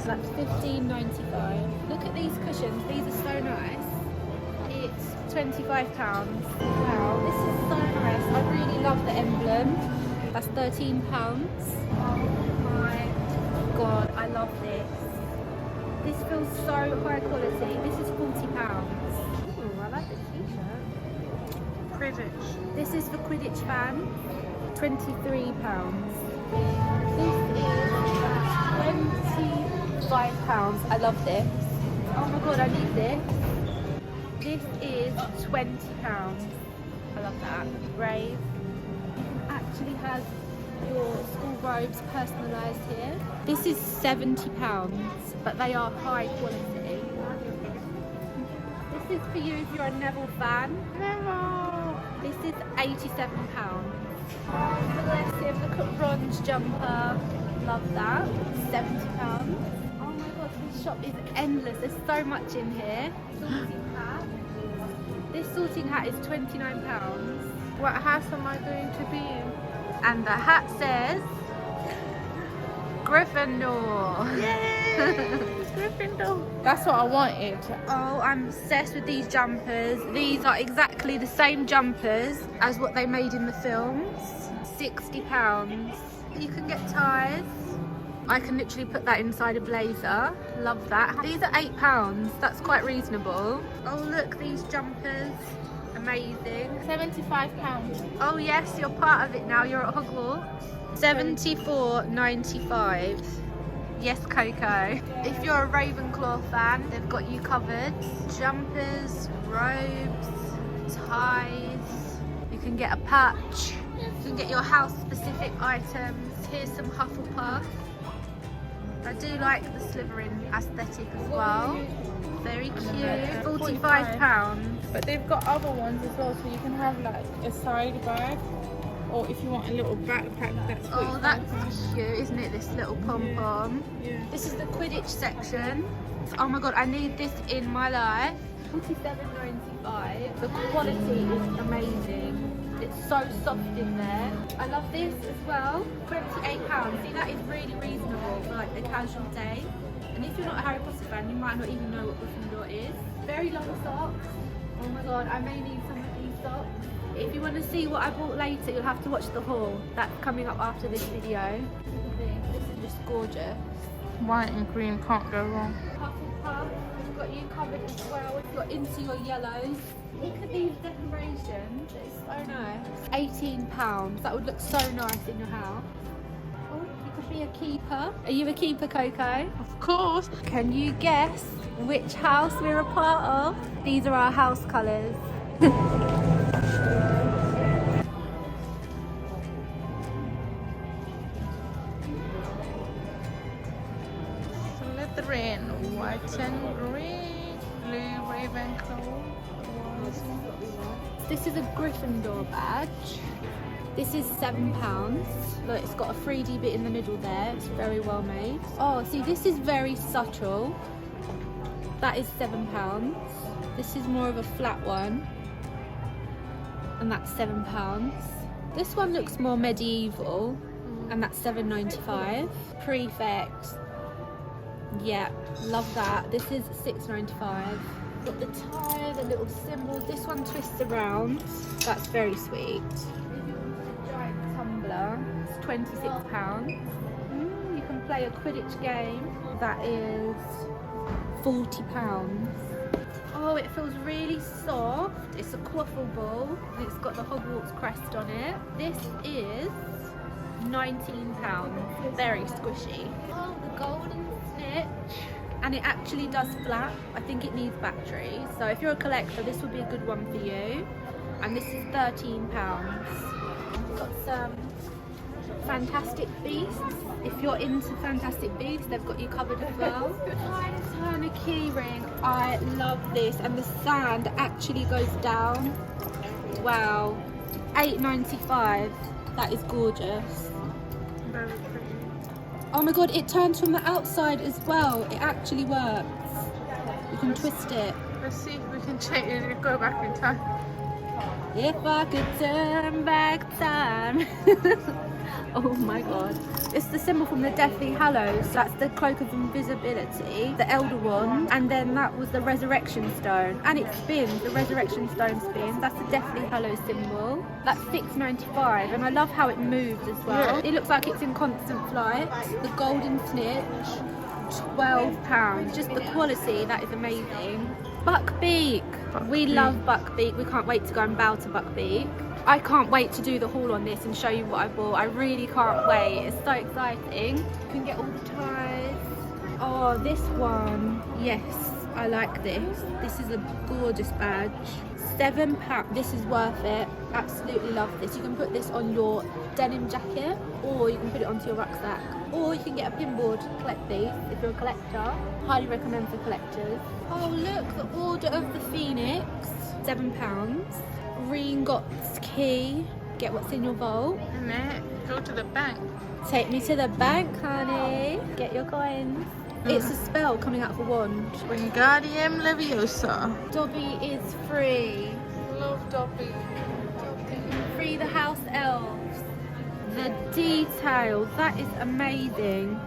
That's £15.95. Look at these cushions. These are so nice. It's £25. Wow, this is so nice. I really love the emblem. That's £13. Oh my god, I love this. This feels so high quality. This is £40. Ooh, I like this t-shirt. Quidditch. This is for Quidditch fans. £23. This is £25. I love this. Oh my god, I need this. This is £20. I love that. Brave. You actually have your school robes personalised here. This is £70, but they are high quality. This is for you if you're a Neville fan. Neville. This is £87. Oh, bless him. Look at Ron's jumper. Love that. £70. Oh my god, this shop is endless. There's so much in here. Sorting hat. This sorting hat is £29. What house am I going to be in? And the hat says Gryffindor. Yay! Gryffindor. That's what I wanted. Oh, I'm obsessed with these jumpers. These are exactly the same jumpers as what they made in the films. £60. You can get ties. I can literally put that inside a blazer. Love that. These are £8. That's quite reasonable. Oh look, these jumpers. Amazing. £75. Oh yes, you're part of it now. You're at Hogwarts. £74.95. Yes, Coco. If you're a Ravenclaw fan, they've got you covered. Jumpers, robes, ties. You can get a patch. You can get your house-specific items. Here's some Hufflepuff. I do like the Slytherin aesthetic as well. Very cute. £45. But they've got other ones as well, so you can have like a side bag, or if you want a little backpack, that's Oh, that's cute, isn't it? This little pom-pom. Yeah. This is the Quidditch section. Oh my god, I need this in my life. £47.95. The quality is amazing. It's so soft in there. I love this as well. £28. See, that is really reasonable for like a casual day. And if you're not a Harry Potter fan, you might not even know what Gryffindor is. Very long socks. Oh my god, I may need some of these socks. If you want to see what I bought later, you'll have to watch the haul. That's coming up after this video. This is just gorgeous. White and green can't go wrong. Hufflepuff, we've got you covered as well. If you're into your yellows. Look at these decorations, it's so nice. £18, that would look so nice in your house. Oh, you could be a keeper. Are you a keeper, Coco? Of course. Can you guess which house we're a part of? These are our house colours. Slytherin, white and green, blue Ravenclaw. This is a Gryffindor badge. This is £7. Look, it's got a 3D bit in the middle there. It's very well made. Oh, see, this is very subtle. That is £7. This is more of a flat one. And that's £7. This one looks more medieval. And that's £7.95. Prefect. Yeah, love that. This is £6.95. Got the tie, the little symbol. This one twists around. That's very sweet. Giant tumbler. It's £26. You can play a Quidditch game. That is £40. Oh, it feels really soft. It's a quaffle ball and it's got the Hogwarts crest on it. This is £19. Very squishy. Oh, the golden snitch. And it actually does flap. I think it needs batteries. So if you're a collector, this would be a good one for you. And this is £13. Got some Fantastic Beasts. If you're into Fantastic Beasts, they've got you covered as well. Time Turner key ring. I love this. And the sand actually goes down. Wow. £8.95. That is gorgeous. Very pretty. Oh my god, it turns from the outside as well. It actually works. You can twist it. Let's see if we can change it, go back in time. If I could turn back time. Oh my god. It's the symbol from the Deathly Hallows. That's the Cloak of Invisibility, the Elder Wand, and then that was the Resurrection Stone. And it spins, the Resurrection Stone spins. That's the Deathly Hallows symbol. That's £6.95, and I love how it moves as well. It looks like it's in constant flight. The Golden Snitch, £12. Just the quality, that is amazing. Buckbeak. We love Buckbeak. We can't wait to go and bow to Buckbeak. I can't wait to do the haul on this and show you what I bought. I really can't wait. It's so exciting. You can get all the ties. Oh, this one. Yes, I like this. This is a gorgeous badge. £7. This is worth it. Absolutely love this. You can put this on your denim jacket, or you can put it onto your rucksack, or you can get a pinboard to collect these if you're a collector. Highly recommend for collectors. Oh look, the Order of the Phoenix. £7. Gringotts key. Get what's in your vault. Go to the bank. Take me to the bank, honey. Get your coins. It's a spell coming out of a wand. Wingardium Leviosa. Dobby is free. Love Dobby. Free the house elves. The detail. That is amazing.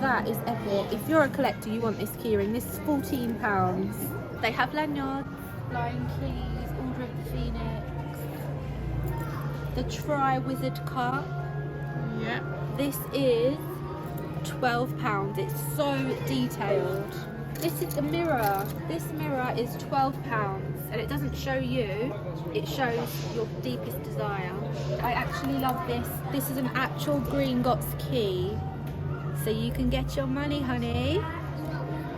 That is epic. If you're a collector, you want this keyring. This is £14. They have lanyards, flying keys, Order of the Phoenix. The Tri-Wizard Cup. Yeah. This is £12. It's so detailed. This is the mirror. This mirror is £12, and it doesn't show you, it shows your deepest desire. I actually love this. This is an actual Gringotts key, so you can get your money, honey.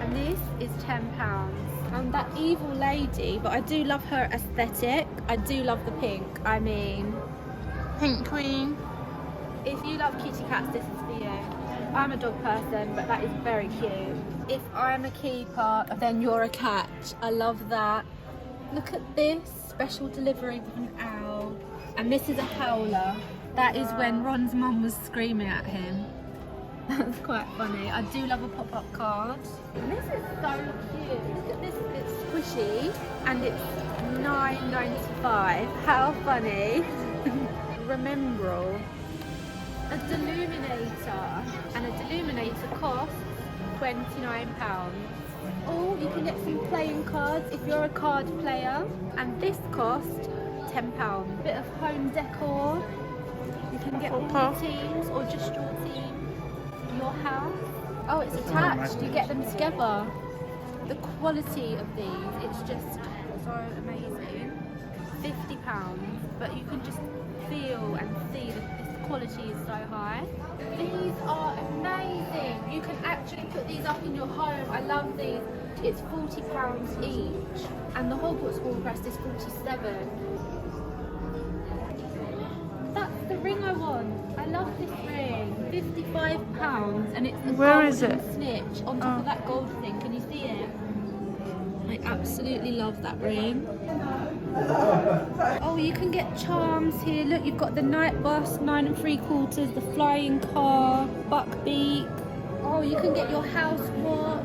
And this is £10. And that evil lady, but I do love her aesthetic. I do love the pink. I mean, Pink Queen. if you love kitty cats, this is for you. I'm a dog person, but that is very cute. If I'm a keeper, then you're a cat. I love that. Look at this, special delivery with an owl. And this is a howler. That is when Ron's mum was screaming at him. That's quite funny. I do love a pop-up card. And this is so cute. Look at this, it's squishy and it's £9.95. How funny. Remembrall. A deluminator, and a deluminator costs £29. Or you can get some playing cards if you're a card player, and this costs £10. Bit of home decor. You can get all the teams or just your team, your house. Oh, it's attached. You get them together. The quality of these, it's just so amazing. £50, but you can just feel and see that quality is so high. These are amazing. You can actually put these up in your home. I love these. It's £40 each, and the Hogwarts Hall crest is £47. That's the ring I want. I love this ring. £55, and it's the golden snitch on top of that gold thing. Can you see it? I absolutely love that ring. Oh, you can get charms here. Look, you've got the night bus, 9 3/4, the flying car, Buckbeak. Oh, you can get your house watch.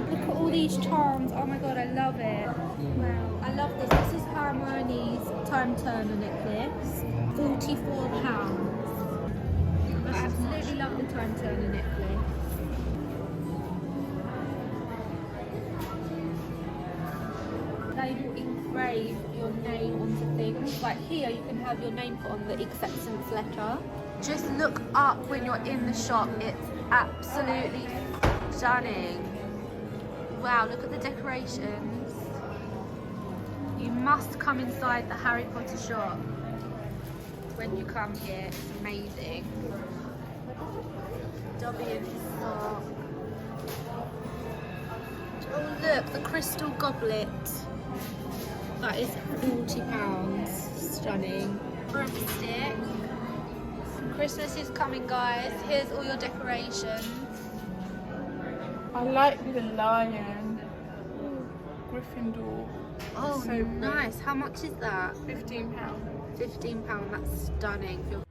Look at all these charms. Oh my god, I love it. Wow, I love this. This is Hermione's time turner necklace. £44. I absolutely love the time turner necklace. They will engrave your name onto things. Like here, you can have your name put on the acceptance letter. Just look up when you're in the shop. It's absolutely stunning. Wow, look at the decorations. You must come inside the Harry Potter shop when you come here. It's amazing. Dobby and his sock. Oh look, the crystal goblet. That is £40. Stunning. Broomstick. Christmas is coming, guys. Here's all your decorations. I like the lion. Gryffindor. Oh, so nice. How much is that? £15. £15. That's stunning.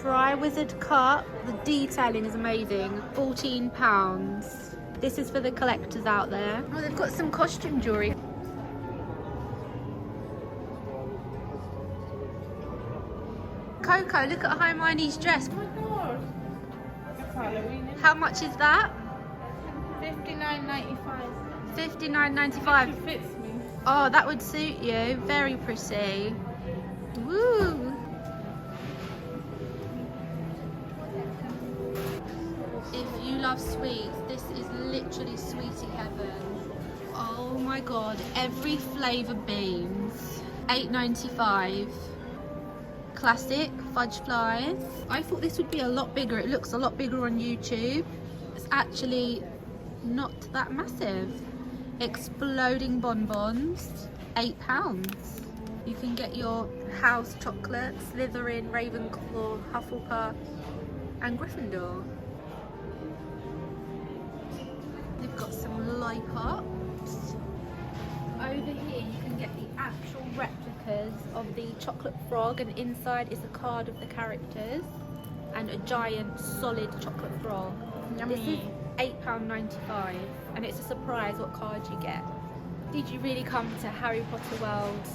Tri-Wizard cup. The detailing is amazing. £14. This is for the collectors out there. Oh, they've got some costume jewellery. Coco, look at Hermione's dress. Oh my god. That's Halloween. How much is that? $59.95. $59.95. It fits me. Oh, that would suit you. Very pretty. Woo! If you love sweets, this is literally sweetie heaven. Oh my god, every flavour beans. $8.95. Classic fudge flies. I thought this would be a lot bigger. It looks a lot bigger on YouTube. It's actually not that massive. Exploding bonbons, £8. You can get your house chocolate, Slytherin, Ravenclaw, Hufflepuff and Gryffindor. They've got some lollipops. Over here you can get the actual replicas of the chocolate frog, and inside is a card of the characters and a giant solid chocolate frog. Yummy. This is £8.95 and it's a surprise what card you get. Did you really come to Harry Potter World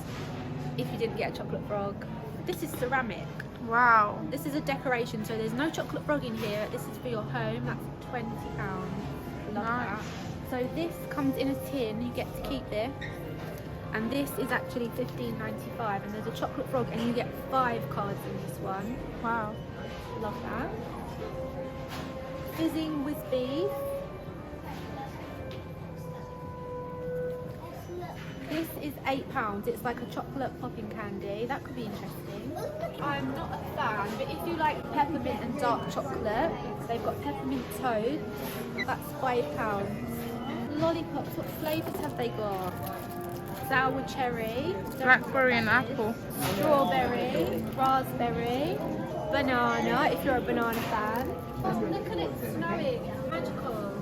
if you didn't get a chocolate frog? This is ceramic. Wow. This is a decoration, so there's no chocolate frog in here. This is for your home. That's £20. Love Nice. that. So this comes in a tin. You get to keep this. And this is actually $15.95, and there's a chocolate frog, and you get 5 cards in this one. Wow. Love that. Fizzing with beef. This is £8. It's like a chocolate popping candy. That could be interesting. I'm not a fan, but if you like peppermint and dark chocolate, they've got peppermint toad. That's £5. Lollipops, what flavours have they got? Sour cherry, Blackberry and apple. strawberry, raspberry, banana, if you're a banana fan. Oh, look at it snowing. It's magical.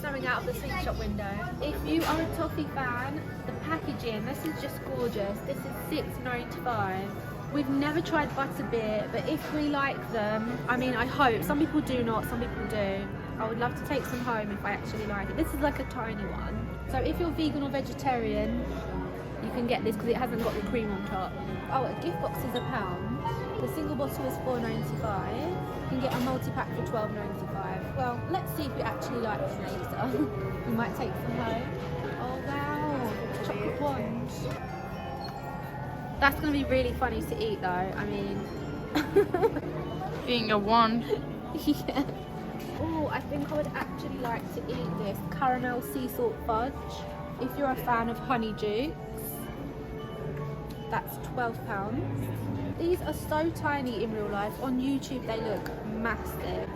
Snowing out of the sweet shop window. If you are a toffee fan, the packaging, this is just gorgeous. This is $6.95. We've never tried butterbeer, but if we like them, I mean, I hope. Some people do not, some people do. I would love to take some home if I actually like it. This is like a tiny one. So if you're vegan or vegetarian, you can get this because it hasn't got the cream on top. Oh, a gift box is £1. The single bottle is $4.95. You can get a multi-pack for $12.95. Well, let's see if we actually like them later. We might take some home. Oh wow, chocolate wand. That's going to be really funny to eat though, I mean. Eating a wand. Yeah. Oh, I think I would actually like to eat this caramel sea salt fudge. If you're a fan of honeydukes, that's £12. These are so tiny in real life. On YouTube they look massive.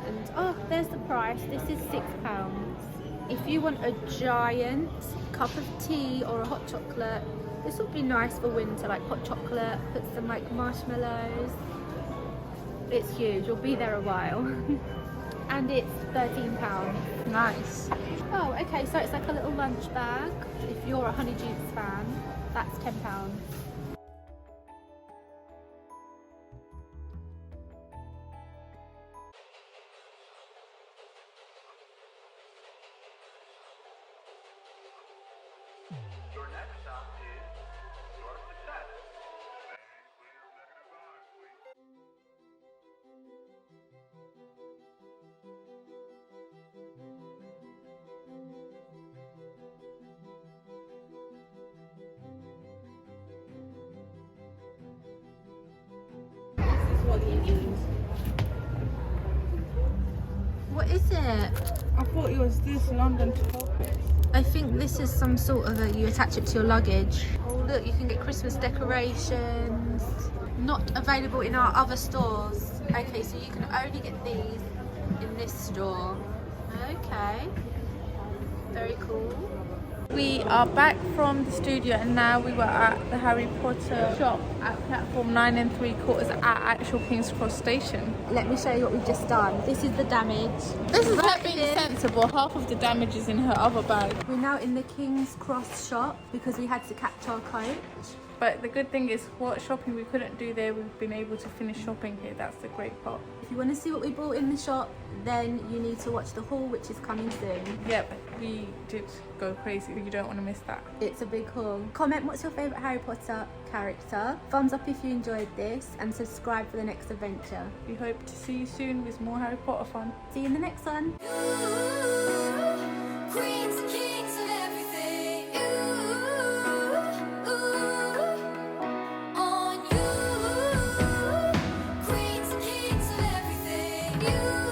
And oh, there's the price. This is £6. If you want a giant cup of tea or a hot chocolate, this would be nice for winter, like hot chocolate, put some like marshmallows. It's huge, you'll be there a while. And it's £13. Nice. Oh, okay, so it's like a little lunch bag. If you're a Honeydukes fan, that's £10. Your next stop is your success. What is it? I thought it was this London topic. I think this is some sort of you attach it to your luggage. Oh look, you can get Christmas decorations. Not available in our other stores. Okay, so you can only get these in this store. Okay, very cool. We are back from the studio and now we were at the Harry Potter shop at platform 9 3/4 at actual King's Cross station. Let me show you what we've just done. This is the damage. This is Right not being here. sensible. Half of the damage is in her other bag. We're now in the King's Cross shop because we had to catch our coach. But the good thing is what shopping we couldn't do there, we've been able to finish shopping here. That's the great part. If you want to see what we bought in the shop, then you need to watch the haul, which is coming soon. Yep, we did go crazy. You don't want to miss that. It's a big haul. Comment what's your favourite Harry Potter character. Thumbs up if you enjoyed this, and subscribe for the next adventure. We hope to see you soon with more Harry Potter fun. See you in the next one. Queens and kings of everything. On you. Queens and kings of everything. You.